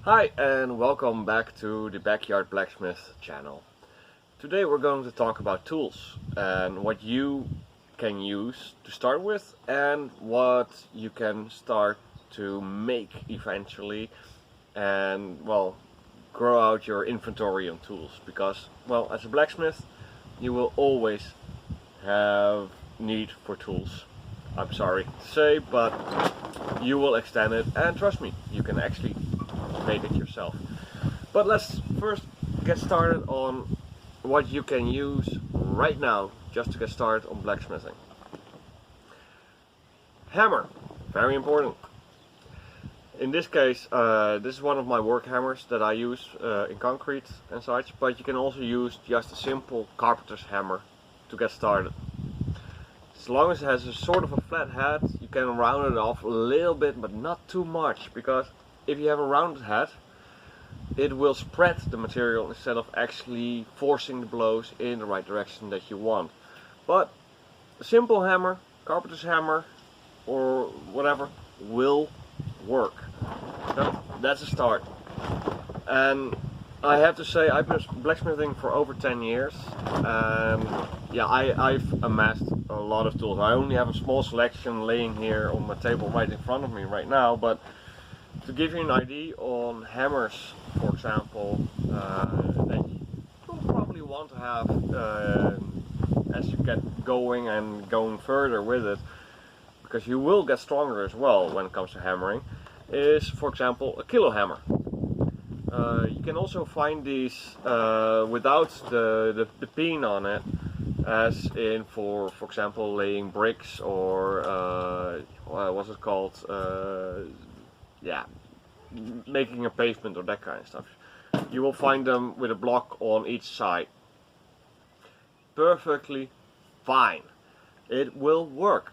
Hi and welcome back to the Backyard Blacksmith channel. Today we're going to talk about tools and what you can use to start with and what you can start to make eventually and grow out your inventory on tools, because as a blacksmith you will always have need for tools. I'm sorry to say, but you will extend it, and trust me, you can actually make it yourself. But let's first get started on what you can use right now just to get started on blacksmithing. Hammer, very important. In this case, this is one of my work hammers that I use in concrete and such, but you can also use just a simple carpenter's hammer to get started. As long as it has a sort of a flat head, you can round it off a little bit, but not too much, because if you have a rounded head, it will spread the material instead of actually forcing the blows in the right direction that you want. But a simple hammer, carpenter's hammer or whatever, will work. So that's a start. And I have to say, I've been blacksmithing for over 10 years, and yeah, I've amassed a lot of tools. I only have a small selection laying here on my table right in front of me right now, but to give you an idea on hammers, for example, that you'll probably want to have as you get going and going further with it, because you will get stronger as well when it comes to hammering, is, for example, a kilo hammer. You can also find these without the pin on it, as in for example laying bricks or what's it called? Yeah, making a pavement or that kind of stuff. You will find them with a block on each side. Perfectly fine. It will work,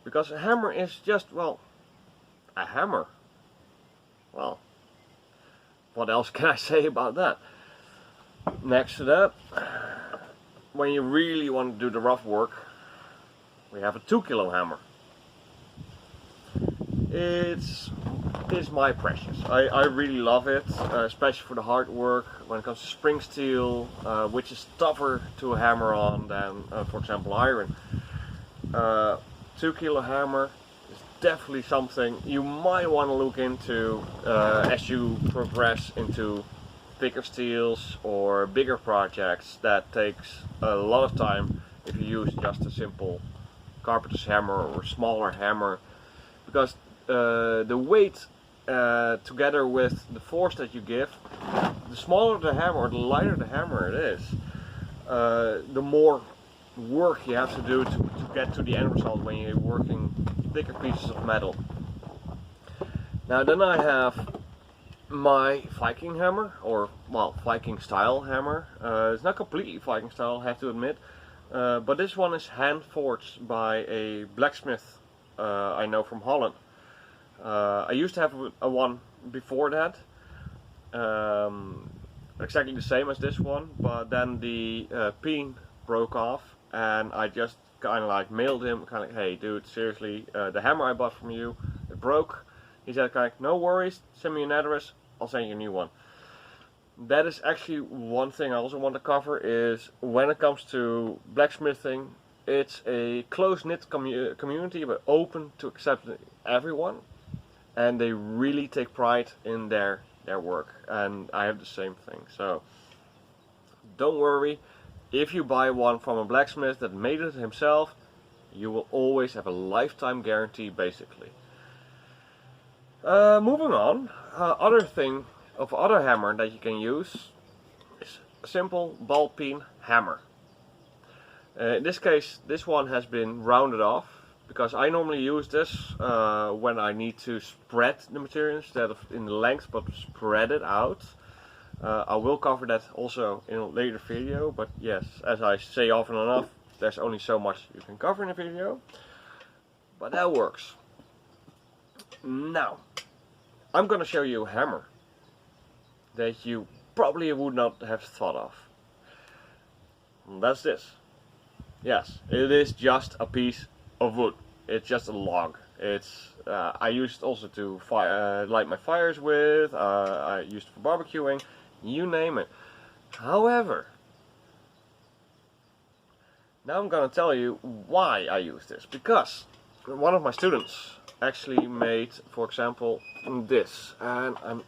because a hammer is just, a hammer. Well, what else can I say about that? Next to that, when you really want to do the rough work, we have a 2 kilo hammer. It's my precious. I really love it, especially for the hard work when it comes to spring steel, which is tougher to hammer on than, for example, iron. 2 kilo hammer is definitely something you might want to look into as you progress into thicker steels or bigger projects that takes a lot of time if you use just a simple carpenter's hammer or smaller hammer, because the weight together with the force that you give, the smaller the hammer or the lighter the hammer it is, the more work you have to do to get to the end result when you're working thicker pieces of metal. Now then I have my Viking hammer, or Viking style hammer. It's not completely Viking style, I have to admit, but this one is hand forged by a blacksmith I know from Holland. I used to have a one before that, exactly the same as this one, but then the pin broke off, and I just kind of like mailed him, kind of like, hey dude, seriously, the hammer I bought from you, it broke. He said, no worries, send me an address, I'll send you a new one. That is actually one thing I also want to cover, is when it comes to blacksmithing, it's a close-knit community, but open to accept everyone, and they really take pride in their work, and I have the same thing. So don't worry, if you buy one from a blacksmith that made it himself, you will always have a lifetime guarantee, basically. Moving on, other hammer that you can use is a simple ball peen hammer. In this case, this one has been rounded off, because I normally use this when I need to spread the material instead of in the length, but spread it out. I will cover that also in a later video, but yes, as I say often enough, there's only so much you can cover in a video, but that works. Now, I'm gonna show you a hammer that you probably would not have thought of. And that's this. Yes, it is just a piece of wood. It's just a log. It's I use it also to light my fires with. I use it for barbecuing. You name it. However, now I'm gonna tell you why I use this. Because one of my students actually made, for example, this, and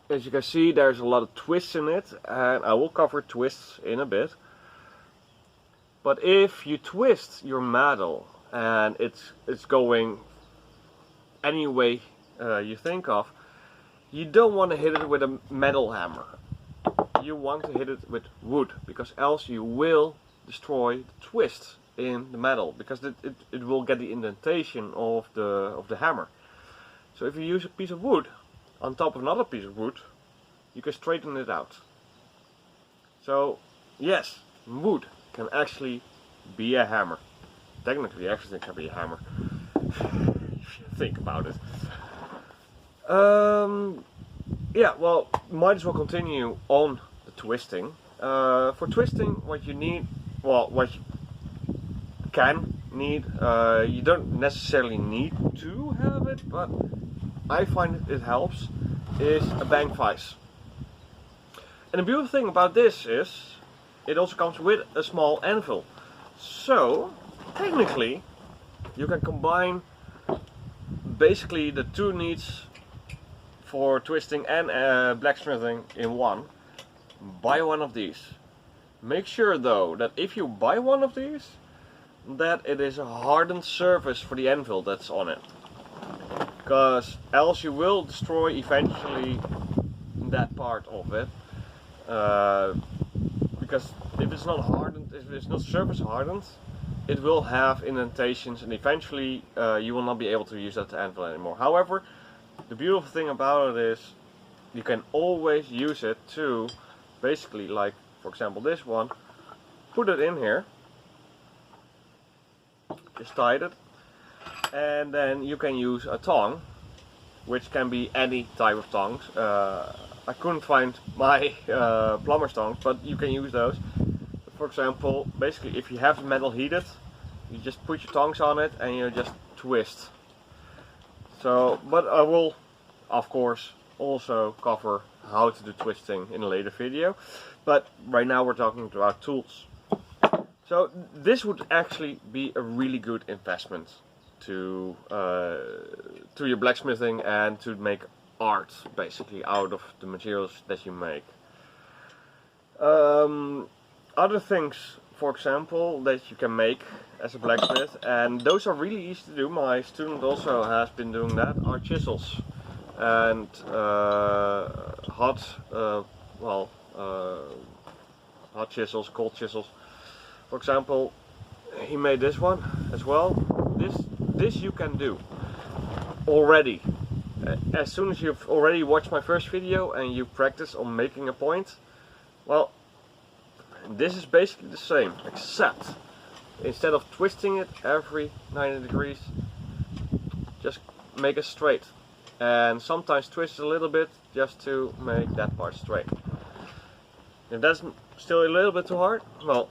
as you can see, there's a lot of twists in it, and I will cover twists in a bit. But if you twist your metal and it's going any way you think of, you don't want to hit it with a metal hammer. You want to hit it with wood, because else you will destroy the twist in the metal, because it will get the indentation of the hammer. So if you use a piece of wood on top of another piece of wood, you can straighten it out. So yes, wood can actually be a hammer. Technically everything can be a hammer if you think about it. Yeah, well, might as well continue on the twisting. For twisting, what you need, well, what you can need, you don't necessarily need to have it, but I find it helps, is a bang vise. And the beautiful thing about this is it also comes with a small anvil. So technically you can combine basically the two needs for twisting and blacksmithing in one. Buy one of these. Make sure though that if you buy one of these, that it is a hardened surface for the anvil that's on it, because else you will destroy eventually that part of it. Because if it's not hardened, if it's not surface hardened, it will have indentations, and eventually you will not be able to use that anvil anymore. However, the beautiful thing about it is you can always use it to basically, like for example this one, put it in here, just tight it, and then you can use a tong, which can be any type of tongs. I couldn't find my plumber's tongs, but you can use those. For example, basically if you have the metal heated, you just put your tongs on it and you just twist. So, but I will of course also cover how to do twisting in a later video, but right now we're talking about tools. So this would actually be a really good investment to your blacksmithing and to make art basically out of the materials that you make. Other things, for example, that you can make as a blacksmith, and those are really easy to do, my student also has been doing that, are chisels and hot chisels, cold chisels. For example, he made this one as well. This you can do already. As soon as you've already watched my first video and you practice on making a point, well, this is basically the same, except instead of twisting it every 90 degrees, just make it straight. And sometimes twist a little bit just to make that part straight. If that's still a little bit too hard, well,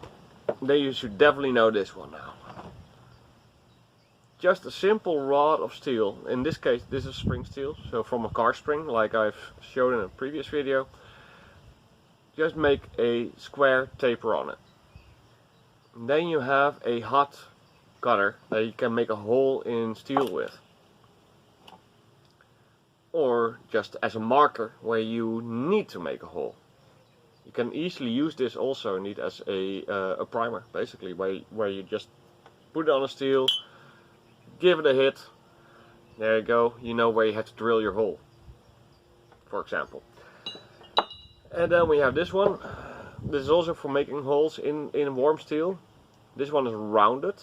then you should definitely know this one now. Just a simple rod of steel. In this case, this is spring steel, so from a car spring, like I've shown in a previous video. Just make a square taper on it. And then you have a hot cutter that you can make a hole in steel with. Or just as a marker where you need to make a hole. You can easily use this also indeed as a primer, basically, where you just put it on a steel, give it a hit, there you go, you know where you have to drill your hole, for example. And then we have this one. This is also for making holes in warm steel. This one is rounded,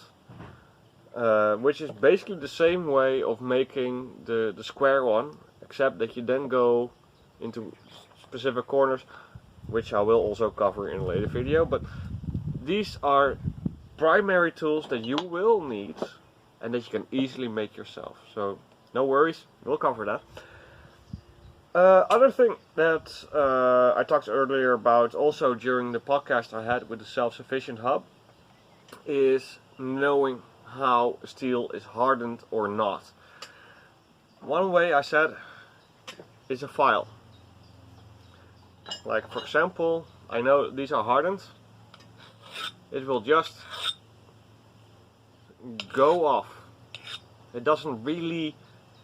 which is basically the same way of making the square one, except that you then go into specific corners, which I will also cover in a later video. But these are primary tools that you will need and that you can easily make yourself. So no worries, we'll cover that. Other thing that I talked earlier about also during the podcast I had with the Self-Sufficient Hub is knowing how steel is hardened or not. One way I said is a file. Like for example, I know these are hardened. It will just go off. It doesn't really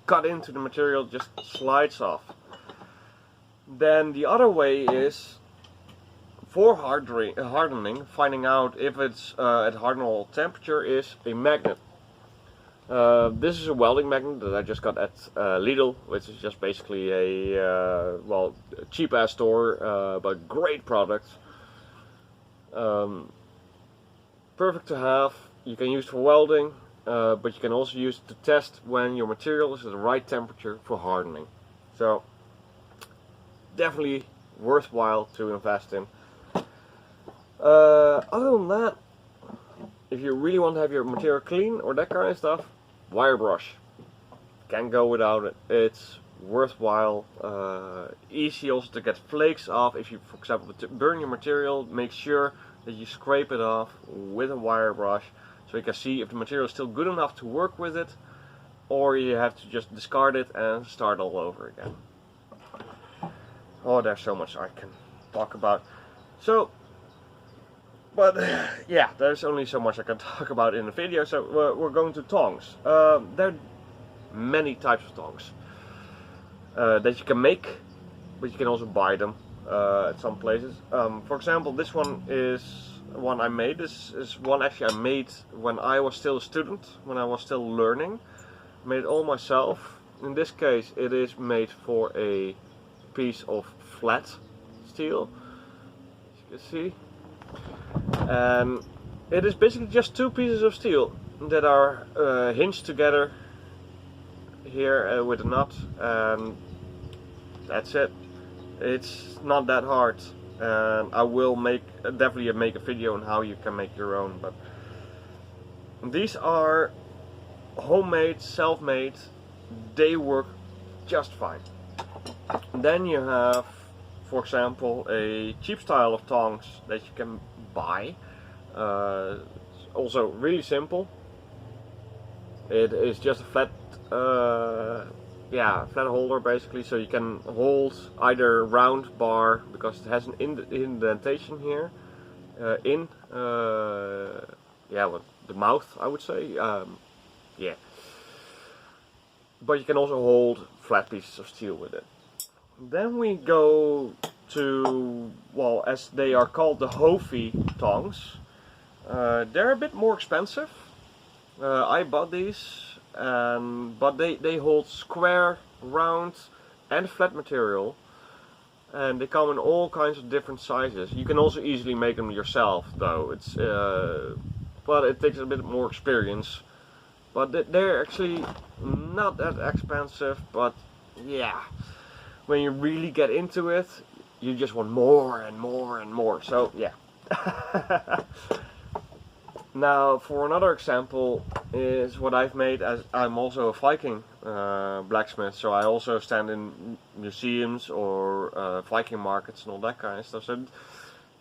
cut into the material, just slides off. Then the other way is for hardening, finding out if it's at hardenable temperature, is a magnet. This is a welding magnet that I just got at Lidl, which is just basically a well, cheap ass store, but great product. Perfect to have. You can use for welding, but you can also use it to test when your material is at the right temperature for hardening. So definitely worthwhile to invest in. Other than that, if you really want to have your material clean or that kind of stuff, wire brush. Can't go without it. It's worthwhile. Easy also to get flakes off. If you, for example, burn your material, make sure that you scrape it off with a wire brush so you can see if the material is still good enough to work with it, or you have to just discard it and start all over again. Oh, there's so much I can talk about. So, but yeah, there's only so much I can talk about in the video, so we're going to tongs. There are many types of tongs that you can make, but you can also buy them at some places. For example, this one is one I made. This is one actually I made when I was still a student, when I was still learning. Made it all myself. In this case, it is made for a piece of flat steel, as you can see. And it is basically just two pieces of steel that are hinged together here with a nut, and that's it. It's not that hard, and I will definitely make a video on how you can make your own. But these are homemade, self-made. They work just fine. Then you have, for example, a cheap style of tongs that you can buy. Also really simple. It is just a flat flat holder basically, so you can hold either round bar, because it has an indentation here in well, the mouth, I would say. Yeah, but you can also hold flat pieces of steel with it. Then we go to, well, as they are called, the Hofi tongs. They're a bit more expensive. I bought these, but they hold square, round and flat material, and they come in all kinds of different sizes. You can also easily make them yourself though. It's but it takes a bit more experience. But they're actually not that expensive, but yeah, when you really get into it, you just want more and more and more. So yeah. Now for another example is what I've made, as I'm also a Viking blacksmith, so I also stand in museums or Viking markets and all that kind of stuff. So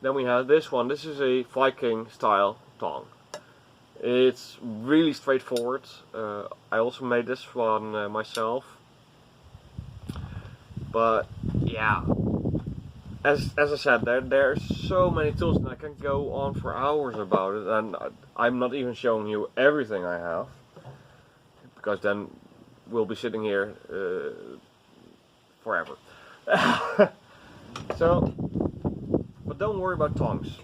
then we have this one. This is a Viking style tong. It's really straightforward. I also made this one myself. But yeah, as I said, there are so many tools, and I can go on for hours about it, and I'm not even showing you everything I have, because then we'll be sitting here forever. So, but don't worry about tongs,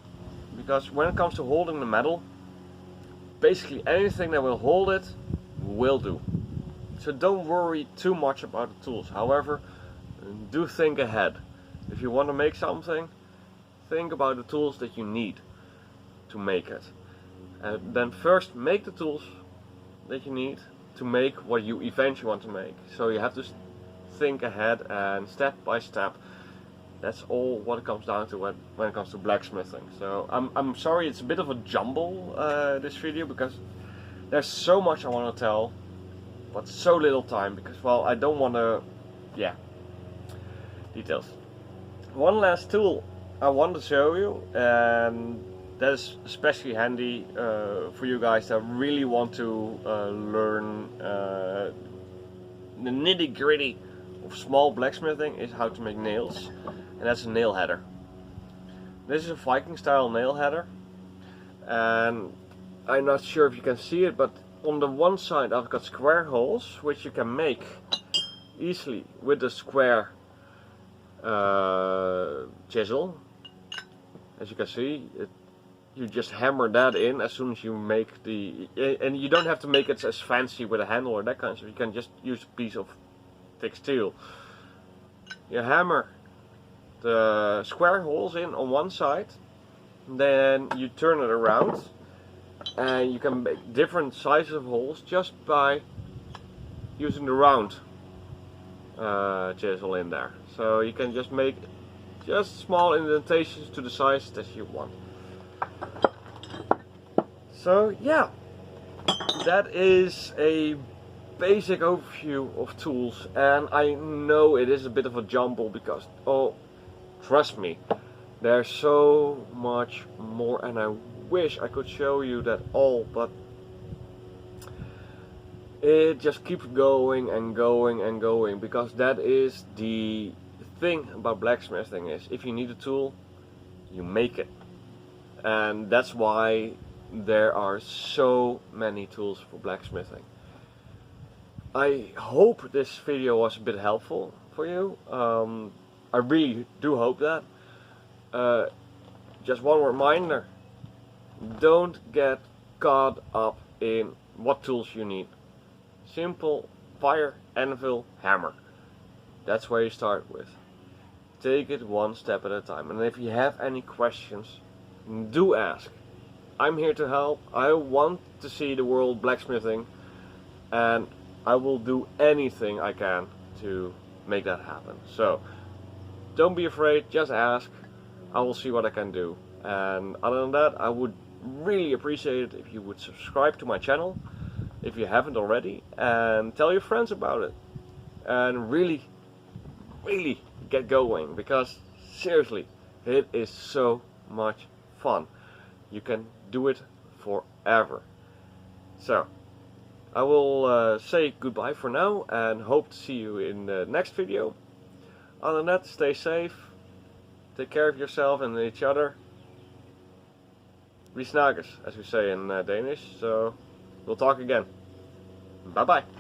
because when it comes to holding the metal, basically anything that will hold it will do. So don't worry too much about the tools. However, do think ahead. If you want to make something, think about the tools that you need to make it. And then first make the tools that you need to make what you eventually want to make. So you have to think ahead, and step by step. That's all what it comes down to when it comes to blacksmithing. So I'm sorry it's a bit of a jumble, this video, because there's so much I want to tell, but so little time, because, well, I don't want to, details. One last tool I want to show you, and that is especially handy for you guys that really want to learn the nitty-gritty of small blacksmithing, is how to make nails, and that's a nail header. This is a Viking style nail header, and I'm not sure if you can see it, but on the one side I've got square holes which you can make easily with the square chisel. As you can see, you just hammer that in as soon as you make the, and you don't have to make it as fancy with a handle or that kind of stuff. You can just use a piece of thick steel. You hammer the square holes in on one side, then you turn it around, and you can make different sizes of holes just by using the round chisel in there. So you can just make just small indentations to the size that you want. So yeah, that is a basic overview of tools, and I know it is a bit of a jumble because, oh, trust me, there's so much more, and I wish I could show you that all, but it just keeps going and going and going, because that is the thing about blacksmithing, is if you need a tool, you make it. And that's why there are so many tools for blacksmithing. I hope this video was a bit helpful for you. I really do hope that. Just one reminder, don't get caught up in what tools you need. Simple fire, anvil, hammer. That's where you start with. Take it one step at a time. And if you have any questions, do ask. I'm here to help. I want to see the world blacksmithing, and I will do anything I can to make that happen. So don't be afraid, just ask. I will see what I can do. And other than that, I would really appreciate it if you would subscribe to my channel if you haven't already, and tell your friends about it, and really get going, because seriously, it is so much fun. You can do it forever. So I will say goodbye for now, and hope to see you in the next video. Other than that, stay safe, take care of yourself and each other. Vi snakkes, as we say in Danish. So we'll talk again. Bye bye.